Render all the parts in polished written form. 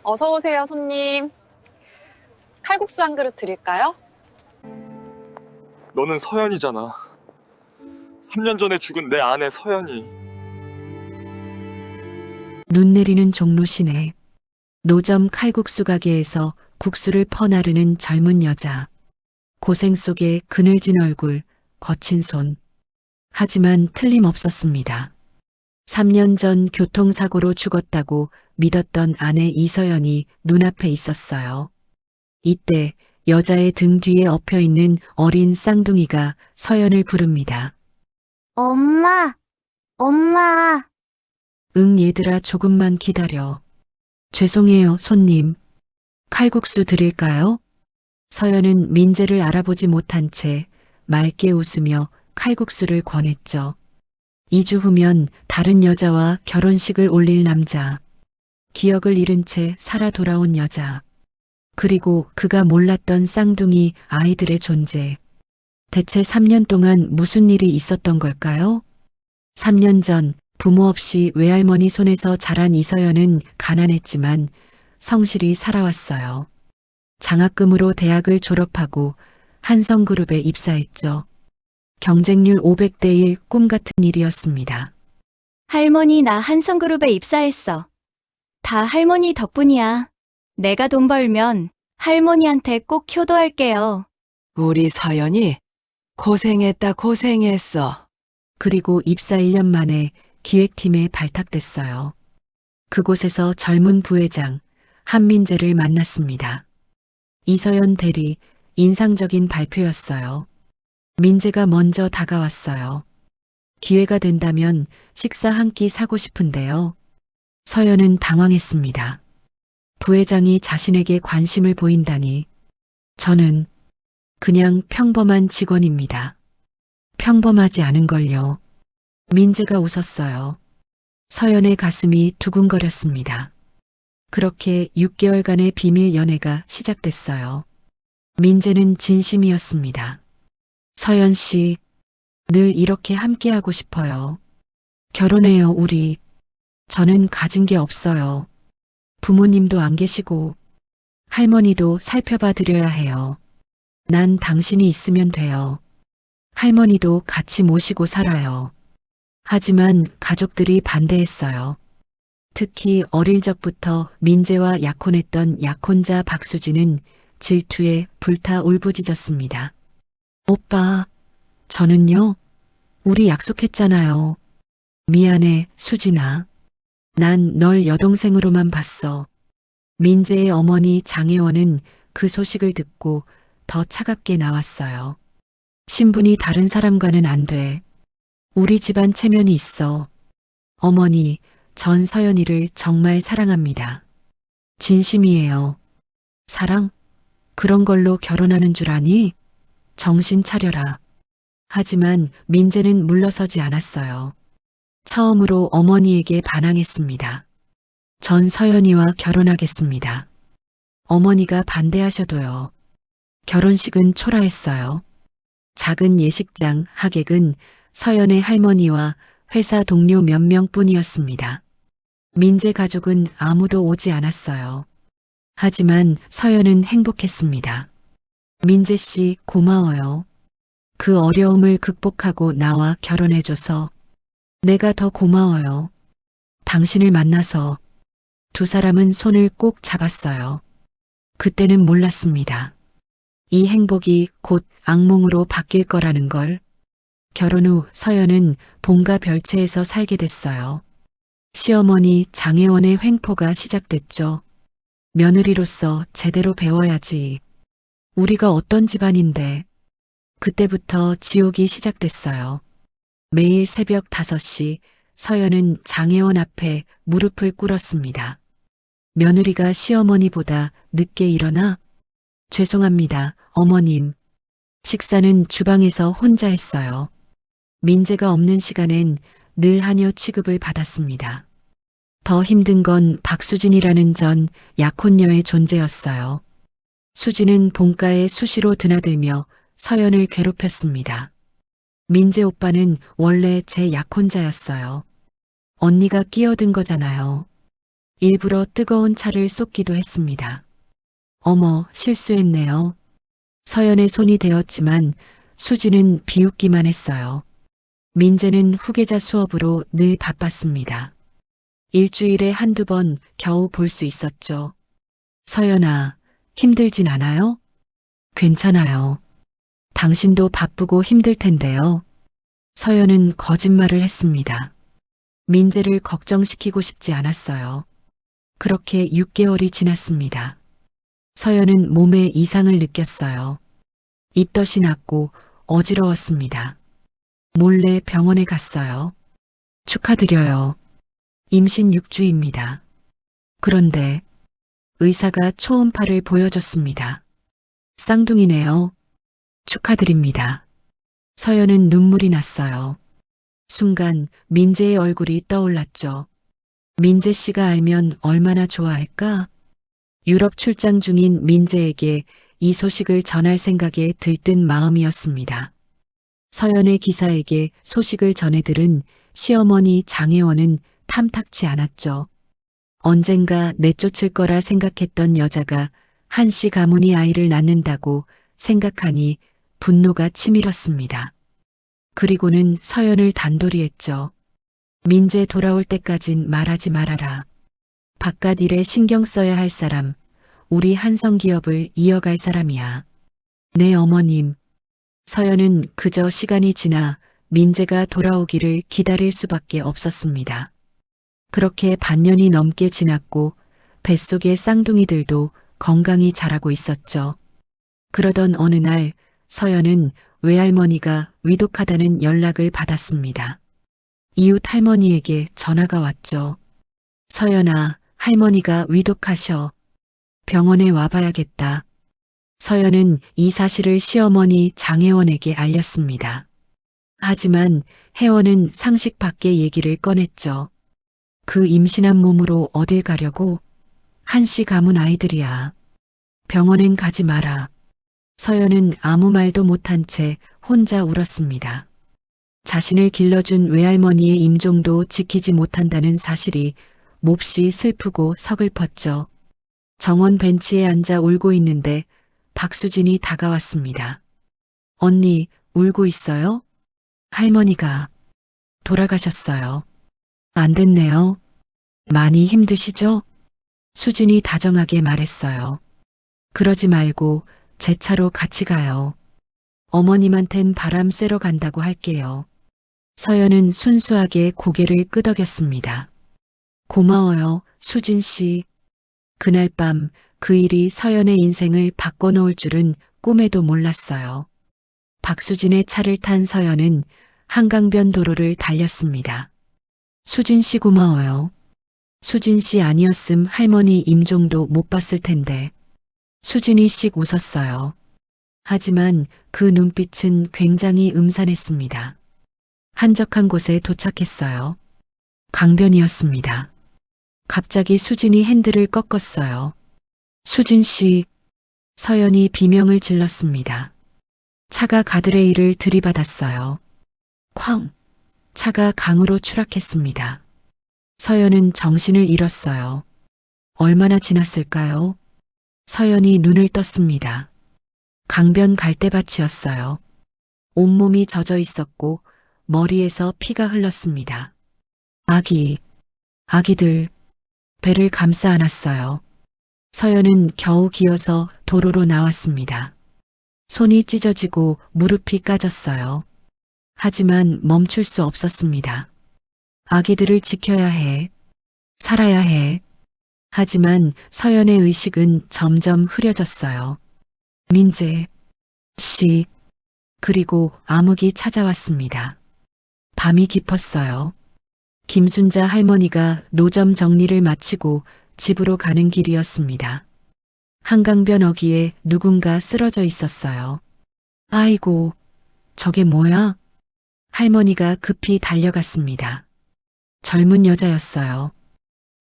어서 오세요, 손님. 칼국수 한 그릇 드릴까요? 너는 서연이잖아. 3년 전에 죽은 내 아내 서연이. 눈 내리는 종로 시내. 노점 칼국수 가게에서 국수를 퍼나르는 젊은 여자. 고생 속에 그늘진 얼굴, 거친 손. 하지만 틀림없었습니다. 3년 전 교통사고로 죽었다고 믿었던 아내 이서연이 눈앞에 있었어요. 이때 여자의 등 뒤에 엎여 있는 어린 쌍둥이가 서연을 부릅니다. 엄마, 엄마. 응, 얘들아, 조금만 기다려. 죄송해요, 손님. 칼국수 드릴까요? 서연은 민재를 알아보지 못한 채 맑게 웃으며 칼국수를 권했죠. 2주 후면 다른 여자와 결혼식을 올릴 남자. 기억을 잃은 채 살아 돌아온 여자. 그리고 그가 몰랐던 쌍둥이 아이들의 존재. 대체 3년 동안 무슨 일이 있었던 걸까요? 3년 전 부모 없이 외할머니 손에서 자란 이서연은 가난했지만 성실히 살아왔어요. 장학금으로 대학을 졸업하고 한성그룹에 입사했죠. 경쟁률 500대 1 꿈 같은 일이었습니다. 할머니, 나 한성그룹에 입사했어. 다 할머니 덕분이야. 내가 돈 벌면 할머니한테 꼭 효도할게요. 우리 서연이 고생했다 고생했어. 그리고 입사 1년 만에 기획팀에 발탁됐어요. 그곳에서 젊은 부회장 한민재를 만났습니다. 이서연 대리, 인상적인 발표였어요. 민재가 먼저 다가왔어요. 기회가 된다면 식사 한 끼 사고 싶은데요. 서연은 당황했습니다. 부회장이 자신에게 관심을 보인다니. 저는 그냥 평범한 직원입니다. 평범하지 않은걸요. 민재가 웃었어요. 서연의 가슴이 두근거렸습니다. 그렇게 6개월간의 비밀 연애가 시작됐어요. 민재는 진심이었습니다. 서연 씨, 늘 이렇게 함께하고 싶어요. 결혼해요, 우리. 저는 가진 게 없어요. 부모님도 안 계시고 할머니도 살펴봐 드려야 해요. 난 당신이 있으면 돼요. 할머니도 같이 모시고 살아요. 하지만 가족들이 반대했어요. 특히 어릴 적부터 민재와 약혼했던 약혼자 박수진은 질투에 불타 울부짖었습니다. 오빠, 저는요? 우리 약속했잖아요. 미안해, 수진아. 난 널 여동생으로만 봤어. 민재의 어머니 장혜원은 그 소식을 듣고 더 차갑게 나왔어요. 신분이 다른 사람과는 안 돼. 우리 집안 체면이 있어. 어머니, 전 서연이를 정말 사랑합니다. 진심이에요. 사랑? 그런 걸로 결혼하는 줄 아니? 정신 차려라. 하지만 민재는 물러서지 않았어요. 처음으로 어머니에게 반항했습니다. 전 서연이와 결혼하겠습니다. 어머니가 반대하셔도요. 결혼식은 초라했어요. 작은 예식장 하객은 서연의 할머니와 회사 동료 몇 명뿐이었습니다. 민재 가족은 아무도 오지 않았어요. 하지만 서연은 행복했습니다. 민재 씨, 고마워요. 그 어려움을 극복하고 나와 결혼해줘서. 내가 더 고마워요. 당신을 만나서. 두 사람은 손을 꼭 잡았어요. 그때는 몰랐습니다. 이 행복이 곧 악몽으로 바뀔 거라는 걸. 결혼 후 서연은 본가 별채에서 살게 됐어요. 시어머니 장혜원의 횡포가 시작됐죠. 며느리로서 제대로 배워야지. 우리가 어떤 집안인데. 그때부터 지옥이 시작됐어요. 매일 새벽 5시 서연은 장혜원 앞에 무릎을 꿇었습니다. 며느리가 시어머니보다 늦게 일어나? 죄송합니다, 어머님. 식사는 주방에서 혼자 했어요. 민재가 없는 시간엔 늘 하녀 취급을 받았습니다. 더 힘든 건 박수진이라는 전 약혼녀의 존재였어요. 수진은 본가에 수시로 드나들며 서연을 괴롭혔습니다. 민재 오빠는 원래 제 약혼자였어요. 언니가 끼어든 거잖아요. 일부러 뜨거운 차를 쏟기도 했습니다. 어머, 실수했네요. 서연의 손이 대었지만 수지는 비웃기만 했어요. 민재는 후계자 수업으로 늘 바빴습니다. 일주일에 한두 번 겨우 볼 수 있었죠. 서연아, 힘들진 않아요? 괜찮아요. 당신도 바쁘고 힘들 텐데요. 서연은 거짓말을 했습니다. 민재를 걱정시키고 싶지 않았어요. 그렇게 6개월이 지났습니다. 서연은 몸에 이상을 느꼈어요. 입덧이 났고 어지러웠습니다. 몰래 병원에 갔어요. 축하드려요. 임신 6주입니다. 그런데 의사가 초음파를 보여줬습니다. 쌍둥이네요. 축하드립니다. 서연은 눈물이 났어요. 순간 민재의 얼굴이 떠올랐죠. 민재 씨가 알면 얼마나 좋아할까? 유럽 출장 중인 민재에게 이 소식을 전할 생각에 들뜬 마음이었습니다. 서연의 기사에게 소식을 전해 들은 시어머니 장혜원은 탐탁치 않았죠. 언젠가 내쫓을 거라 생각했던 여자가 한씨 가문이 아이를 낳는다고 생각하니 분노가 치밀었습니다. 그리고는 서연을 단도리 했죠. 민재 돌아올 때까진 말하지 말아라. 바깥 일에 신경 써야 할 사람, 우리 한성기업을 이어갈 사람이야. 네, 어머님. 서연은 그저 시간이 지나 민재가 돌아오기를 기다릴 수밖에 없었습니다. 그렇게 반년이 넘게 지났고 뱃속의 쌍둥이들도 건강히 자라고 있었죠. 그러던 어느 날 서연은 외할머니가 위독하다는 연락을 받았습니다. 이웃 할머니에게 전화가 왔죠. 서연아, 할머니가 위독하셔. 병원에 와봐야겠다. 서연은 이 사실을 시어머니 장혜원에게 알렸습니다. 하지만 혜원은 상식 밖의 얘기를 꺼냈죠. 그 임신한 몸으로 어딜 가려고? 한씨 가문 아이들이야. 병원엔 가지 마라. 서연은 아무 말도 못한 채 혼자 울었습니다. 자신을 길러준 외할머니의 임종도 지키지 못한다는 사실이 몹시 슬프고 서글펐죠. 정원 벤치에 앉아 울고 있는데 박수진이 다가왔습니다. 언니, 울고 있어요? 할머니가 돌아가셨어요. 안 됐네요. 많이 힘드시죠? 수진이 다정하게 말했어요. 그러지 말고 제 차로 같이 가요. 어머님한텐 바람 쐬러 간다고 할게요. 서연은 순수하게 고개를 끄덕였습니다. 고마워요, 수진 씨. 그날 밤 그 일이 서연의 인생을 바꿔놓을 줄은 꿈에도 몰랐어요. 박수진의 차를 탄 서연은 한강변 도로를 달렸습니다. 수진 씨 고마워요. 수진 씨 아니었음 할머니 임종도 못 봤을 텐데. 수진이 씩 웃었어요. 하지만 그 눈빛은 굉장히 음산했습니다. 한적한 곳에 도착했어요. 강변이었습니다. 갑자기 수진이 핸들을 꺾었어요. 수진 씨, 서연이 비명을 질렀습니다. 차가 가드레일을 들이받았어요. 쾅! 차가 강으로 추락했습니다. 서연은 정신을 잃었어요. 얼마나 지났을까요? 서연이 눈을 떴습니다. 강변 갈대밭이었어요. 온몸이 젖어 있었고 머리에서 피가 흘렀습니다. 아기들, 배를 감싸 안았어요. 서연은 겨우 기어서 도로로 나왔습니다. 손이 찢어지고 무릎이 까졌어요. 하지만 멈출 수 없었습니다. 아기들을 지켜야 해. 살아야 해. 하지만 서연의 의식은 점점 흐려졌어요. 민재 씨, 그리고 암흑이 찾아왔습니다. 밤이 깊었어요. 김순자 할머니가 노점 정리를 마치고 집으로 가는 길이었습니다. 한강변 어귀에 누군가 쓰러져 있었어요. 아이고, 저게 뭐야? 할머니가 급히 달려갔습니다. 젊은 여자였어요.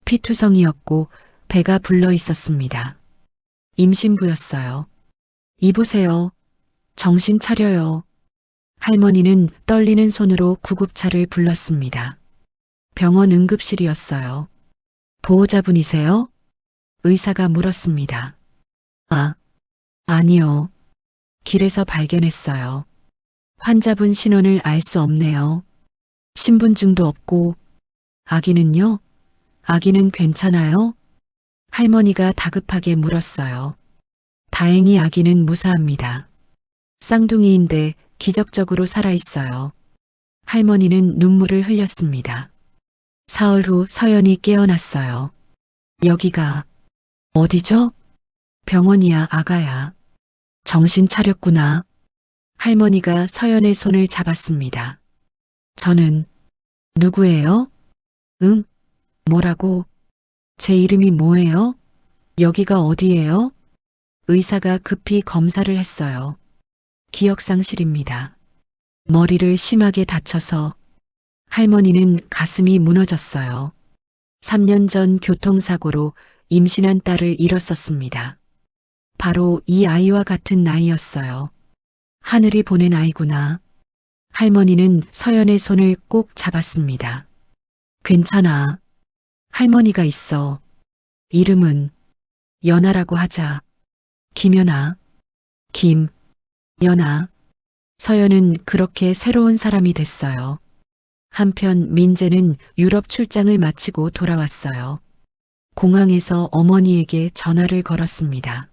피투성이었고 배가 불러 있었습니다. 임신부였어요. 이보세요. 정신 차려요. 할머니는 떨리는 손으로 구급차를 불렀습니다. 병원 응급실이었어요. 보호자분이세요? 의사가 물었습니다. 아, 아니요. 길에서 발견했어요. 환자분 신원을 알 수 없네요. 신분증도 없고, 아기는요? 아기는 괜찮아요? 할머니가 다급하게 물었어요. 다행히 아기는 무사합니다. 쌍둥이인데 기적적으로 살아있어요. 할머니는 눈물을 흘렸습니다. 사흘 후 서연이 깨어났어요. 여기가 어디죠? 병원이야, 아가야. 정신 차렸구나. 할머니가 서연의 손을 잡았습니다. 저는 누구예요? 응? 뭐라고? 제 이름이 뭐예요? 여기가 어디예요? 의사가 급히 검사를 했어요. 기억상실입니다. 머리를 심하게 다쳐서 할머니는 가슴이 무너졌어요. 3년 전 교통사고로 임신한 딸을 잃었었습니다. 바로 이 아이와 같은 나이였어요. 하늘이 보낸 아이구나. 할머니는 서연의 손을 꼭 잡았습니다. 괜찮아. 할머니가 있어. 이름은 연아라고 하자. 김연아. 김연아. 서연은 그렇게 새로운 사람이 됐어요. 한편 민재는 유럽 출장을 마치고 돌아왔어요. 공항에서 어머니에게 전화를 걸었습니다.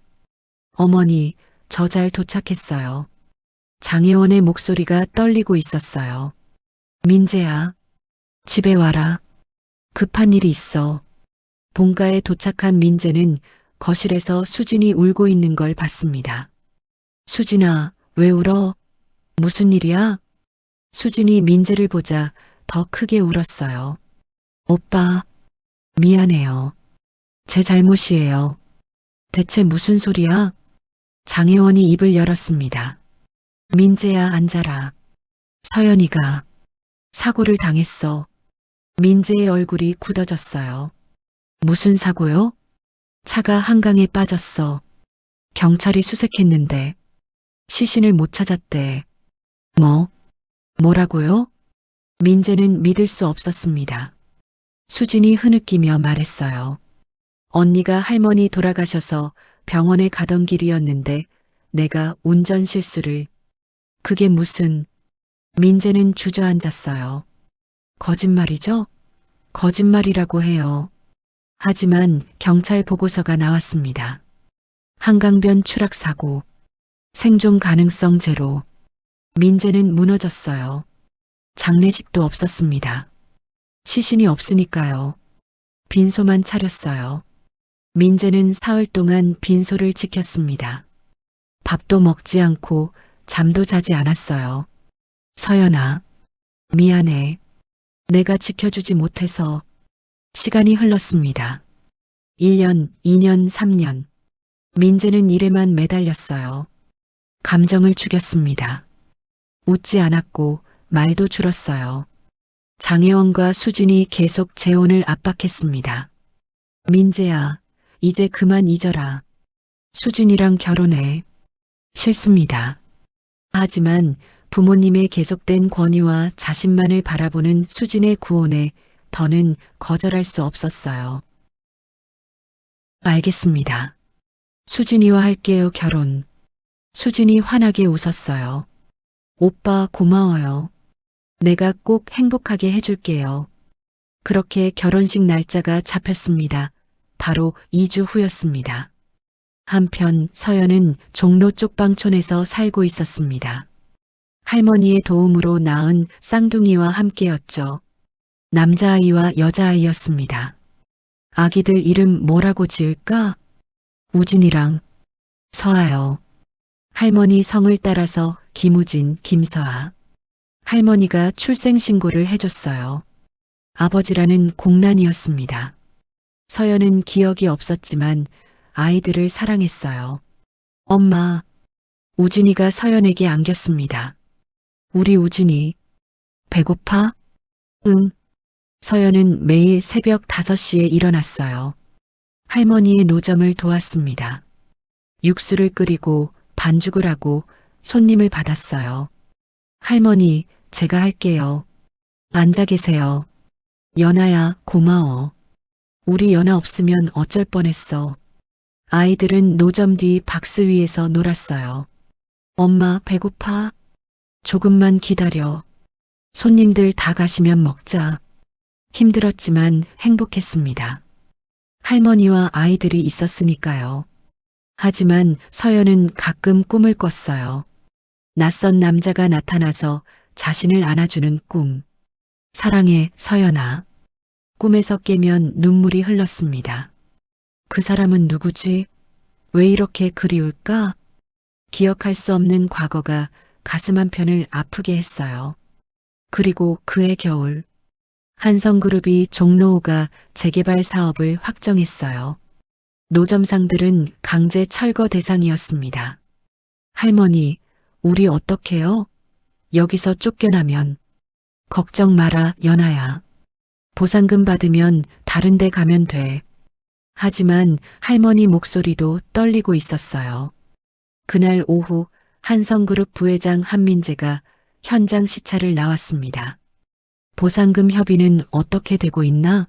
어머니, 저 잘 도착했어요. 장혜원의 목소리가 떨리고 있었어요. 민재야, 집에 와라. 급한 일이 있어. 본가에 도착한 민재는 거실에서 수진이 울고 있는 걸 봤습니다. 수진아, 왜 울어? 무슨 일이야? 수진이 민재를 보자 더 크게 울었어요. 오빠, 미안해요. 제 잘못이에요. 대체 무슨 소리야? 장혜원이 입을 열었습니다. 민재야, 앉아라. 서연이가 사고를 당했어. 민재의 얼굴이 굳어졌어요. 무슨 사고요? 차가 한강에 빠졌어. 경찰이 수색했는데 시신을 못 찾았대. 뭐라고요? 민재는 믿을 수 없었습니다. 수진이 흐느끼며 말했어요. 언니가 할머니 돌아가셔서 병원에 가던 길이었는데 내가 운전 실수를. 그게 무슨. 민재는 주저앉았어요. 거짓말이죠? 거짓말이라고 해요. 하지만 경찰 보고서가 나왔습니다. 한강변 추락 사고. 생존 가능성 제로. 민재는 무너졌어요. 장례식도 없었습니다. 시신이 없으니까요. 빈소만 차렸어요. 민재는 사흘 동안 빈소를 지켰습니다. 밥도 먹지 않고 잠도 자지 않았어요. 서연아, 미안해. 내가 지켜주지 못해서. 시간이 흘렀습니다. 1년, 2년, 3년. 민재는 일에만 매달렸어요. 감정을 죽였습니다. 웃지 않았고 말도 줄었어요. 장혜원과 수진이 계속 재혼을 압박했습니다. 민재야, 이제 그만 잊어라. 수진이랑 결혼해. 싫습니다. 하지만 부모님의 계속된 권유와 자신만을 바라보는 수진의 구혼에 더는 거절할 수 없었어요. 알겠습니다. 수진이와 할게요, 결혼. 수진이 환하게 웃었어요. 오빠 고마워요. 내가 꼭 행복하게 해줄게요. 그렇게 결혼식 날짜가 잡혔습니다. 바로 2주 후였습니다. 한편 서연은 종로 쪽방촌에서 살고 있었습니다. 할머니의 도움으로 낳은 쌍둥이와 함께였죠. 남자아이와 여자아이였습니다. 아기들 이름 뭐라고 지을까? 우진이랑 서아요. 할머니 성을 따라서 김우진, 김서아. 할머니가 출생신고를 해줬어요. 아버지라는 공란이었습니다. 서연은 기억이 없었지만 아이들을 사랑했어요. 엄마, 우진이가 서연에게 안겼습니다. 우리 우진이, 배고파? 응. 서연은 매일 새벽 5시에 일어났어요. 할머니의 노점을 도왔습니다. 육수를 끓이고 반죽을 하고 손님을 받았어요. 할머니, 제가 할게요. 앉아 계세요. 연아야, 고마워. 우리 연아 없으면 어쩔 뻔했어. 아이들은 노점 뒤 박스 위에서 놀았어요. 엄마 배고파? 조금만 기다려. 손님들 다 가시면 먹자. 힘들었지만 행복했습니다. 할머니와 아이들이 있었으니까요. 하지만 서연은 가끔 꿈을 꿨어요. 낯선 남자가 나타나서 자신을 안아주는 꿈. 사랑해, 서연아. 꿈에서 깨면 눈물이 흘렀습니다. 그 사람은 누구지? 왜 이렇게 그리울까? 기억할 수 없는 과거가 가슴 한편을 아프게 했어요. 그리고 그해 겨울, 한성그룹이 종로 5가 재개발 사업을 확정했어요. 노점상들은 강제 철거 대상이었습니다. 할머니, 우리 어떡해요? 여기서 쫓겨나면. 걱정 마라, 연아야. 보상금 받으면 다른 데 가면 돼. 하지만 할머니 목소리도 떨리고 있었어요. 그날 오후 한성그룹 부회장 한민재가 현장 시찰을 나왔습니다. 보상금 협의는 어떻게 되고 있나?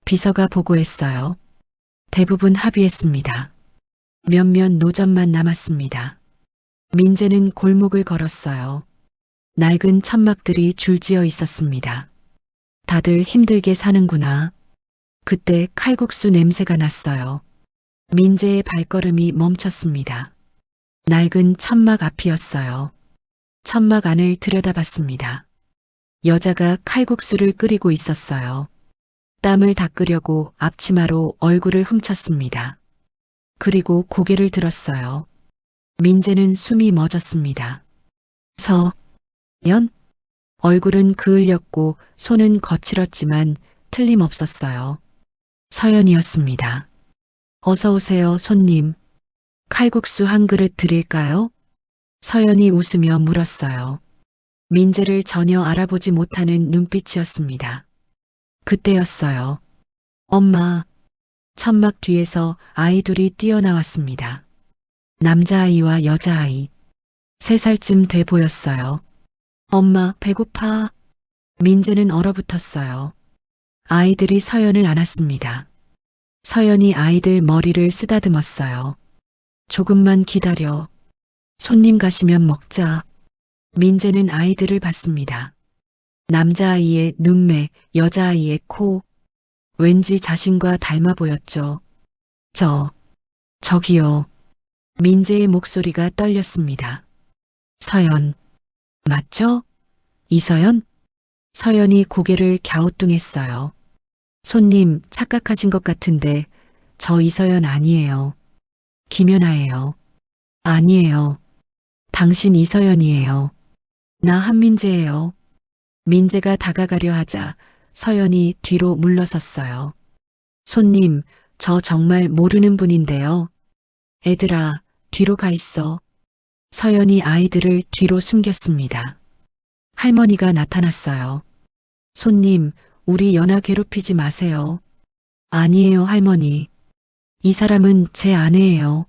비서가 보고했어요. 대부분 합의했습니다. 몇몇 노점만 남았습니다. 민재는 골목을 걸었어요. 낡은 천막들이 줄지어 있었습니다. 다들 힘들게 사는구나. 그때 칼국수 냄새가 났어요. 민재의 발걸음이 멈췄습니다. 낡은 천막 앞이었어요. 천막 안을 들여다봤습니다. 여자가 칼국수를 끓이고 있었어요. 땀을 닦으려고 앞치마로 얼굴을 훔쳤습니다. 그리고 고개를 들었어요. 민재는 숨이 멎었습니다. 서연? 얼굴은 그을렸고 손은 거칠었지만 틀림없었어요. 서연이었습니다. 어서 오세요, 손님. 칼국수 한 그릇 드릴까요? 서연이 웃으며 물었어요. 민재를 전혀 알아보지 못하는 눈빛이었습니다. 그때였어요. 엄마. 천막 뒤에서 아이 둘이 뛰어나왔습니다. 남자아이와 여자아이. 3살쯤 돼 보였어요. 엄마, 배고파. 민재는 얼어붙었어요. 아이들이 서연을 안았습니다. 서연이 아이들 머리를 쓰다듬었어요. 조금만 기다려. 손님 가시면 먹자. 민재는 아이들을 봤습니다. 남자아이의 눈매, 여자아이의 코. 왠지 자신과 닮아 보였죠. 저기요. 민재의 목소리가 떨렸습니다. 서연. 맞죠? 이서연? 서연이 고개를 갸우뚱했어요. 손님, 착각하신 것 같은데 저 이서연 아니에요. 김연아예요. 아니에요. 당신 이서연이에요. 나 한민재예요. 민재가 다가가려 하자 서연이 뒤로 물러섰어요. 손님, 저 정말 모르는 분인데요. 애들아, 뒤로 가 있어. 서연이 아이들을 뒤로 숨겼습니다. 할머니가 나타났어요. 손님, 우리 연아 괴롭히지 마세요. 아니에요, 할머니. 이 사람은 제 아내예요.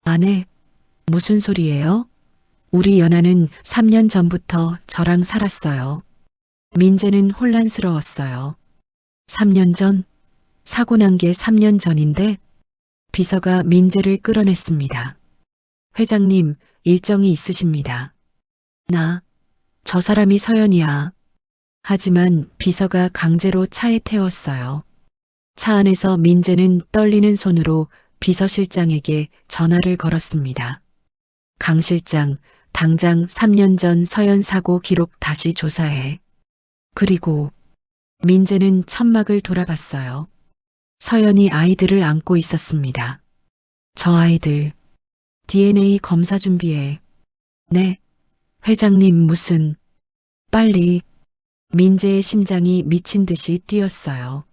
아내? 무슨 소리예요? 우리 연아는 3년 전부터 저랑 살았어요. 민재는 혼란스러웠어요. 3년 전? 사고 난 게 3년 전인데? 비서가 민재를 끌어냈습니다. 회장님, 일정이 있으십니다. 저 사람이 서연이야. 하지만 비서가 강제로 차에 태웠어요. 차 안에서 민재는 떨리는 손으로 비서실장에게 전화를 걸었습니다. 강 실장, 당장 3년 전 서연 사고 기록 다시 조사해. 그리고 민재는 천막을 돌아봤어요. 서연이 아이들을 안고 있었습니다. 저 아이들, DNA 검사 준비해. 네, 회장님 무슨, 빨리. 민재의 심장이 미친 듯이 뛰었어요.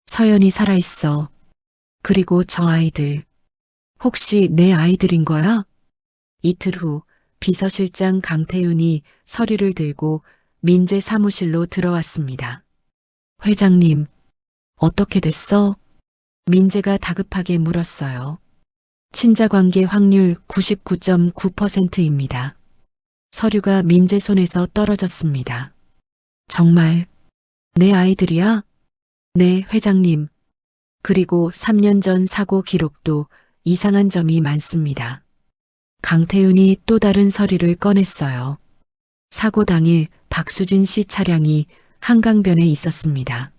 서연이 살아있어. 그리고 저 아이들. 혹시 내 아이들인 거야? 이틀 후 비서실장 강태윤이 서류를 들고 민재 사무실로 들어왔습니다. 회장님, 어떻게 됐어? 민재가 다급하게 물었어요. 친자관계 확률 99.9%입니다. 서류가 민재 손에서 떨어졌습니다. 정말 내 아이들이야? 네, 회장님. 그리고 3년 전 사고 기록도 이상한 점이 많습니다. 강태윤이 또 다른 서류를 꺼냈어요. 사고 당일 박수진 씨 차량이 한강변에 있었습니다.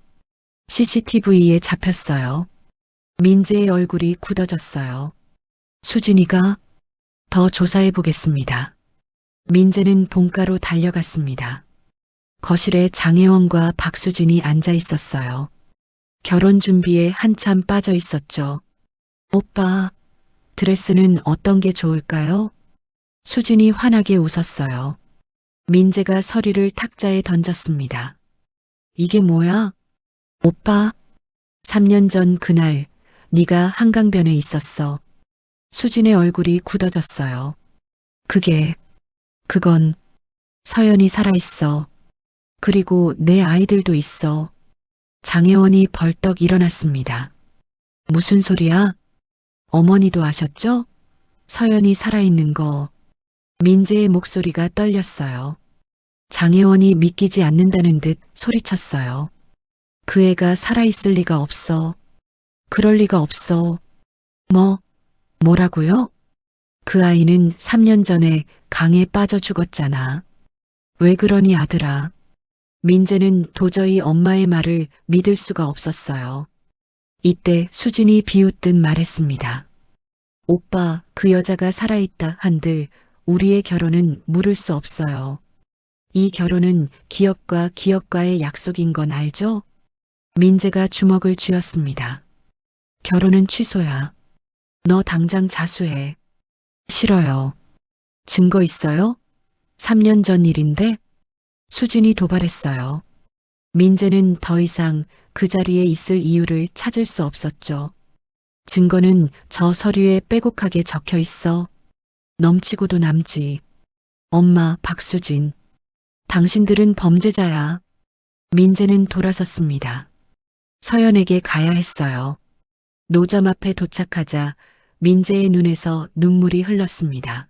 CCTV에 잡혔어요. 민재의 얼굴이 굳어졌어요. 수진이가 더 조사해 보겠습니다. 민재는 본가로 달려갔습니다. 거실에 장혜원과 박수진이 앉아 있었어요. 결혼 준비에 한참 빠져 있었죠. 오빠, 드레스는 어떤 게 좋을까요? 수진이 환하게 웃었어요. 민재가 서류를 탁자에 던졌습니다. 이게 뭐야? 오빠, 3년 전 그날 네가 한강변에 있었어. 수진의 얼굴이 굳어졌어요. 그건 서연이 살아있어. 그리고 내 아이들도 있어. 장혜원이 벌떡 일어났습니다. 무슨 소리야? 어머니도 아셨죠? 서연이 살아있는 거. 민재의 목소리가 떨렸어요. 장혜원이 믿기지 않는다는 듯 소리쳤어요. 그 애가 살아있을 리가 없어. 그럴 리가 없어. 뭐라고요? 그 아이는 3년 전에 강에 빠져 죽었잖아. 왜 그러니 아들아? 민재는 도저히 엄마의 말을 믿을 수가 없었어요. 이때 수진이 비웃듯 말했습니다. 오빠, 그 여자가 살아있다 한들 우리의 결혼은 물을 수 없어요. 이 결혼은 기업과 기업과의 약속인 건 알죠? 민재가 주먹을 쥐었습니다. 결혼은 취소야. 너 당장 자수해. 싫어요. 증거 있어요? 3년 전 일인데? 수진이 도발했어요. 민재는 더 이상 그 자리에 있을 이유를 찾을 수 없었죠. 증거는 저 서류에 빼곡하게 적혀 있어. 넘치고도 남지. 엄마, 박수진. 당신들은 범죄자야. 민재는 돌아섰습니다. 서연에게 가야 했어요. 노점 앞에 도착하자 민재의 눈에서 눈물이 흘렀습니다.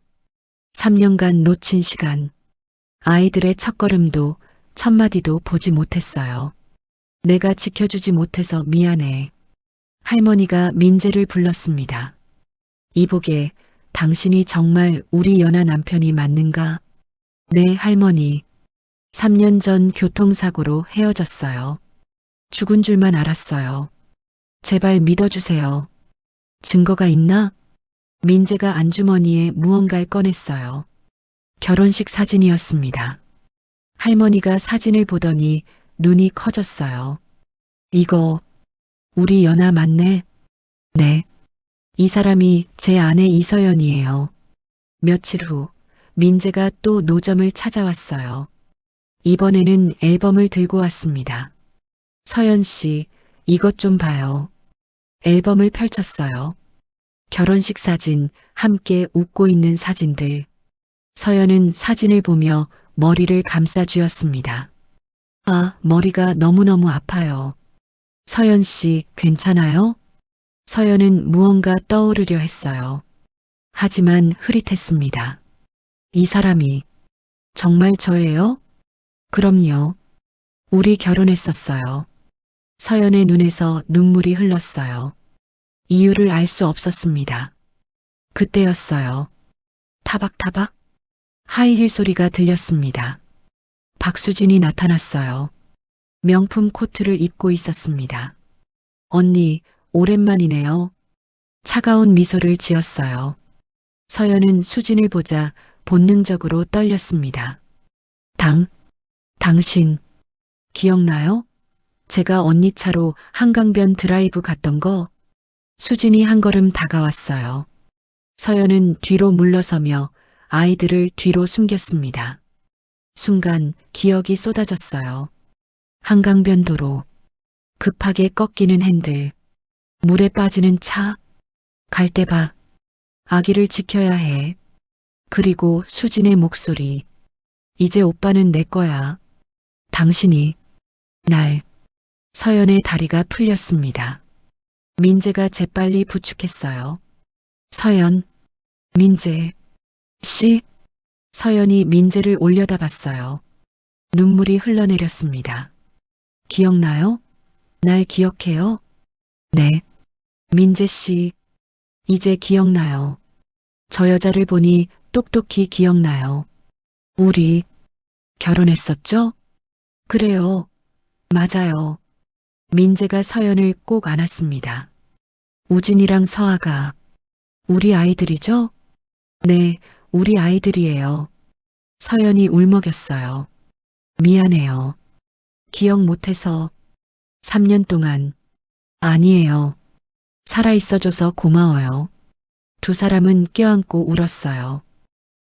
3년간 놓친 시간. 아이들의 첫걸음도 첫마디도 보지 못했어요. 내가 지켜주지 못해서 미안해. 할머니가 민재를 불렀습니다. 이보게, 당신이 정말 우리 연하 남편이 맞는가? 네, 할머니. 3년 전 교통사고로 헤어졌어요. 죽은 줄만 알았어요. 제발 믿어주세요. 증거가 있나? 민재가 안주머니에 무언가를 꺼냈어요. 결혼식 사진이었습니다. 할머니가 사진을 보더니 눈이 커졌어요. 이거 우리 연하 맞네? 네. 이 사람이 제 아내 이서연이에요. 며칠 후 민재가 또 노점을 찾아왔어요. 이번에는 앨범을 들고 왔습니다. 서연 씨, 이것 좀 봐요. 앨범을 펼쳤어요. 결혼식 사진, 함께 웃고 있는 사진들. 서연은 사진을 보며 머리를 감싸 쥐었습니다. 아, 머리가 너무너무 아파요. 서연 씨, 괜찮아요? 서연은 무언가 떠오르려 했어요. 하지만 흐릿했습니다. 이 사람이 정말 저예요? 그럼요. 우리 결혼했었어요. 서연의 눈에서 눈물이 흘렀어요. 이유를 알 수 없었습니다. 그때였어요. 타박타박? 하이힐 소리가 들렸습니다. 박수진이 나타났어요. 명품 코트를 입고 있었습니다. 언니, 오랜만이네요. 차가운 미소를 지었어요. 서연은 수진을 보자 본능적으로 떨렸습니다. 당신, 기억나요? 제가 언니 차로 한강변 드라이브 갔던 거? 수진이 한 걸음 다가왔어요. 서연은 뒤로 물러서며 아이들을 뒤로 숨겼습니다. 순간 기억이 쏟아졌어요. 한강변 도로, 급하게 꺾이는 핸들, 물에 빠지는 차, 갈 때 봐. 아기를 지켜야 해. 그리고 수진의 목소리. 이제 오빠는 내 거야. 당신이 날. 서연의 다리가 풀렸습니다. 민재가 재빨리 부축했어요. 서연, 민재, 씨. 서연이 민재를 올려다봤어요. 눈물이 흘러내렸습니다. 기억나요? 날 기억해요? 네. 민재 씨, 이제 기억나요. 저 여자를 보니 똑똑히 기억나요. 우리 결혼했었죠? 그래요. 맞아요. 민재가 서연을 꼭 안았습니다. 우진이랑 서아가 우리 아이들이죠? 네, 우리 아이들이에요. 서연이 울먹였어요. 미안해요. 기억 못해서 3년 동안. 아니에요. 살아있어줘서 고마워요. 두 사람은 껴안고 울었어요.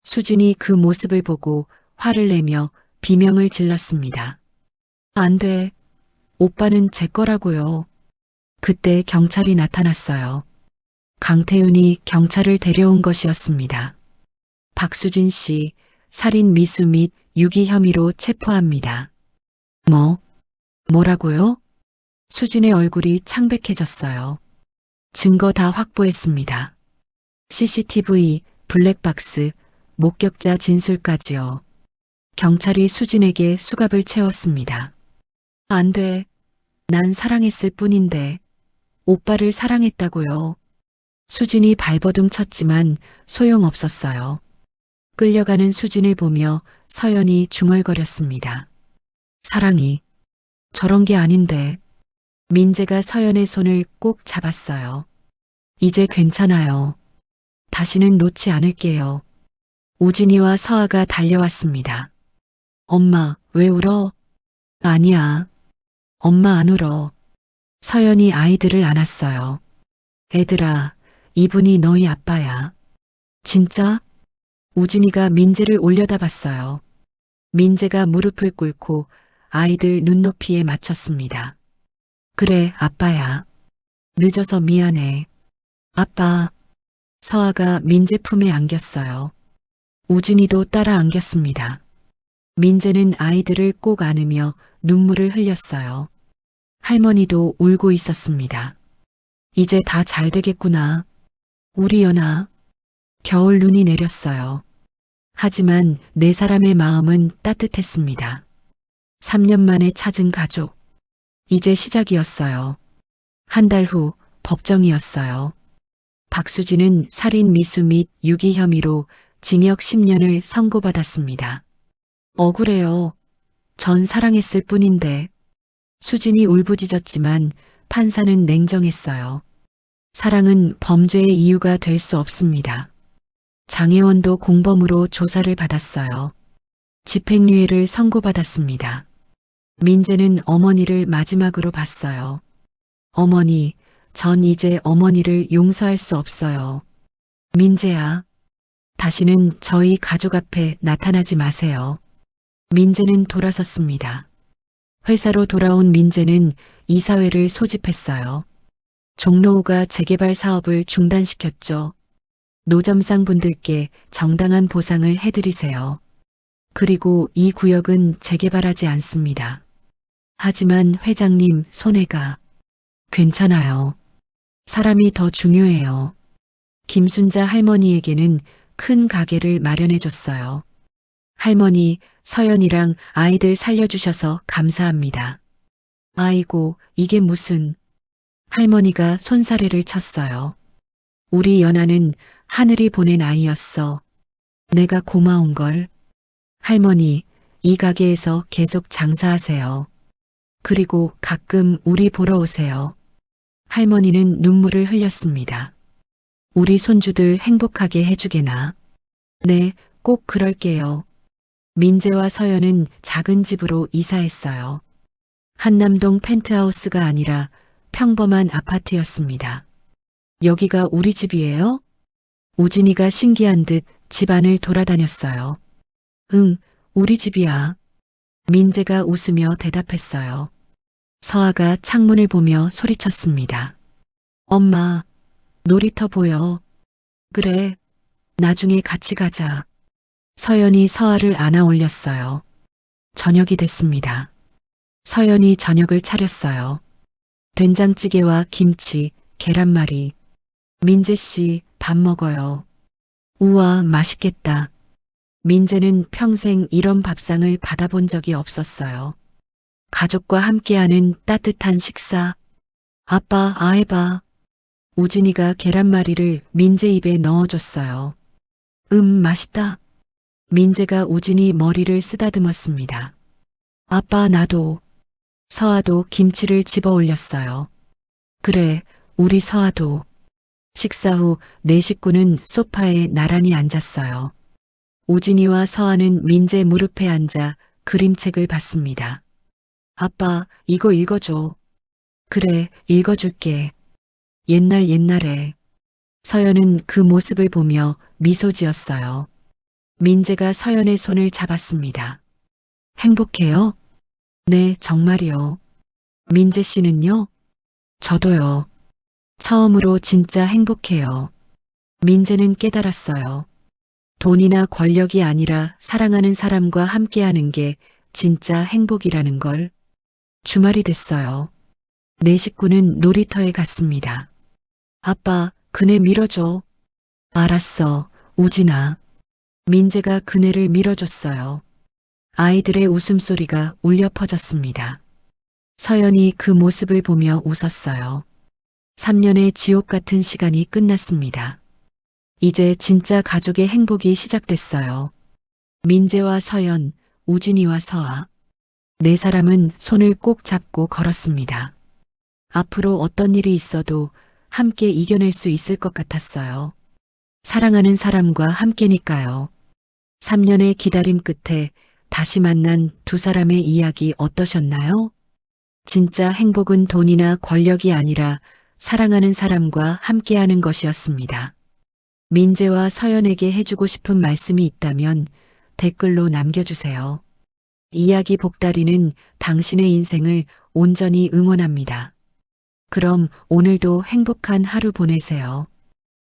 수진이 그 모습을 보고 화를 내며 비명을 질렀습니다. 안 돼. 오빠는 제 거라고요. 그때 경찰이 나타났어요. 강태윤이 경찰을 데려온 것이었습니다. 박수진 씨, 살인 미수 및 유기 혐의로 체포합니다. 뭐라고요? 수진의 얼굴이 창백해졌어요. 증거 다 확보했습니다. CCTV, 블랙박스, 목격자 진술까지요. 경찰이 수진에게 수갑을 채웠습니다. 안 돼. 난 사랑했을 뿐인데. 오빠를 사랑했다고요. 수진이 발버둥 쳤지만 소용없었어요. 끌려가는 수진을 보며 서연이 중얼거렸습니다. 사랑이 저런 게 아닌데. 민재가 서연의 손을 꼭 잡았어요. 이제 괜찮아요. 다시는 놓지 않을게요. 우진이와 서아가 달려왔습니다. 엄마, 왜 울어? 아니야. 엄마 안 울어. 서연이 아이들을 안았어요. 애들아, 이분이 너희 아빠야. 진짜? 우진이가 민재를 올려다봤어요. 민재가 무릎을 꿇고 아이들 눈높이에 맞췄습니다. 그래, 아빠야. 늦어서 미안해. 아빠. 서아가 민재 품에 안겼어요. 우진이도 따라 안겼습니다. 민재는 아이들을 꼭 안으며 눈물을 흘렸어요. 할머니도 울고 있었습니다. 이제 다 잘 되겠구나. 우리 연아. 겨울 눈이 내렸어요. 하지만 네 사람의 마음은 따뜻했습니다. 3년 만에 찾은 가족. 이제 시작이었어요. 한 달 후 법정이었어요. 박수진은 살인 미수 및 유기 혐의로 징역 10년을 선고받았습니다. 억울해요. 전 사랑했을 뿐인데. 수진이 울부짖었지만 판사는 냉정했어요. 사랑은 범죄의 이유가 될 수 없습니다. 장혜원도 공범으로 조사를 받았어요. 집행유예를 선고받았습니다. 민재는 어머니를 마지막으로 봤어요. 어머니, 전 이제 어머니를 용서할 수 없어요. 민재야, 다시는 저희 가족 앞에 나타나지 마세요. 민재는 돌아섰습니다. 회사로 돌아온 민재는 이사회를 소집했어요. 종로우가 재개발 사업을 중단시켰죠. 노점상 분들께 정당한 보상을 해드리세요. 그리고 이 구역은 재개발하지 않습니다. 하지만 회장님 손해가 괜찮아요. 사람이 더 중요해요. 김순자 할머니에게는 큰 가게를 마련해줬어요. 할머니, 서연이랑 아이들 살려주셔서 감사합니다. 아이고, 이게 무슨. 할머니가 손사래를 쳤어요. 우리 연아는 하늘이 보낸 아이였어. 내가 고마운걸. 할머니, 이 가게에서 계속 장사하세요. 그리고 가끔 우리 보러 오세요. 할머니는 눈물을 흘렸습니다. 우리 손주들 행복하게 해주게나. 네, 꼭 그럴게요. 민재와 서연은 작은 집으로 이사했어요. 한남동 펜트하우스가 아니라 평범한 아파트였습니다. 여기가 우리 집이에요? 우진이가 신기한 듯 집안을 돌아다녔어요. 응, 우리 집이야. 민재가 웃으며 대답했어요. 서아가 창문을 보며 소리쳤습니다. 엄마, 놀이터 보여. 그래, 나중에 같이 가자. 서연이 서아를 안아 올렸어요. 저녁이 됐습니다. 서연이 저녁을 차렸어요. 된장찌개와 김치, 계란말이. 민재 씨, 밥 먹어요. 우와, 맛있겠다. 민재는 평생 이런 밥상을 받아본 적이 없었어요. 가족과 함께하는 따뜻한 식사. 아빠, 해봐. 우진이가 계란말이를 민재 입에 넣어줬어요. 맛있다. 민재가 우진이 머리를 쓰다듬었습니다. 아빠, 나도. 서아도 김치를 집어 올렸어요. 그래, 우리 서아도. 식사 후 네 식구는 소파에 나란히 앉았어요. 우진이와 서아는 민재 무릎에 앉아 그림책을 봤습니다. 아빠, 이거 읽어줘. 그래, 읽어줄게. 옛날에. 서연은 그 모습을 보며 미소 지었어요. 민재가 서연의 손을 잡았습니다. 행복해요? 네, 정말이요. 민재 씨는요? 저도요. 처음으로 진짜 행복해요. 민재는 깨달았어요. 돈이나 권력이 아니라 사랑하는 사람과 함께하는 게 진짜 행복이라는 걸. 주말이 됐어요. 네 식구는 놀이터에 갔습니다. 아빠, 그네 밀어줘. 알았어, 우진아. 민재가 그네를 밀어줬어요. 아이들의 웃음소리가 울려 퍼졌습니다. 서연이 그 모습을 보며 웃었어요. 3년의 지옥 같은 시간이 끝났습니다. 이제 진짜 가족의 행복이 시작됐어요. 민재와 서연, 우진이와 서아. 네 사람은 손을 꼭 잡고 걸었습니다. 앞으로 어떤 일이 있어도 함께 이겨낼 수 있을 것 같았어요. 사랑하는 사람과 함께니까요. 3년의 기다림 끝에 다시 만난 두 사람의 이야기 어떠셨나요? 진짜 행복은 돈이나 권력이 아니라 사랑하는 사람과 함께하는 것이었습니다. 민재와 서연에게 해주고 싶은 말씀이 있다면 댓글로 남겨주세요. 이야기 복다리는 당신의 인생을 온전히 응원합니다. 그럼 오늘도 행복한 하루 보내세요.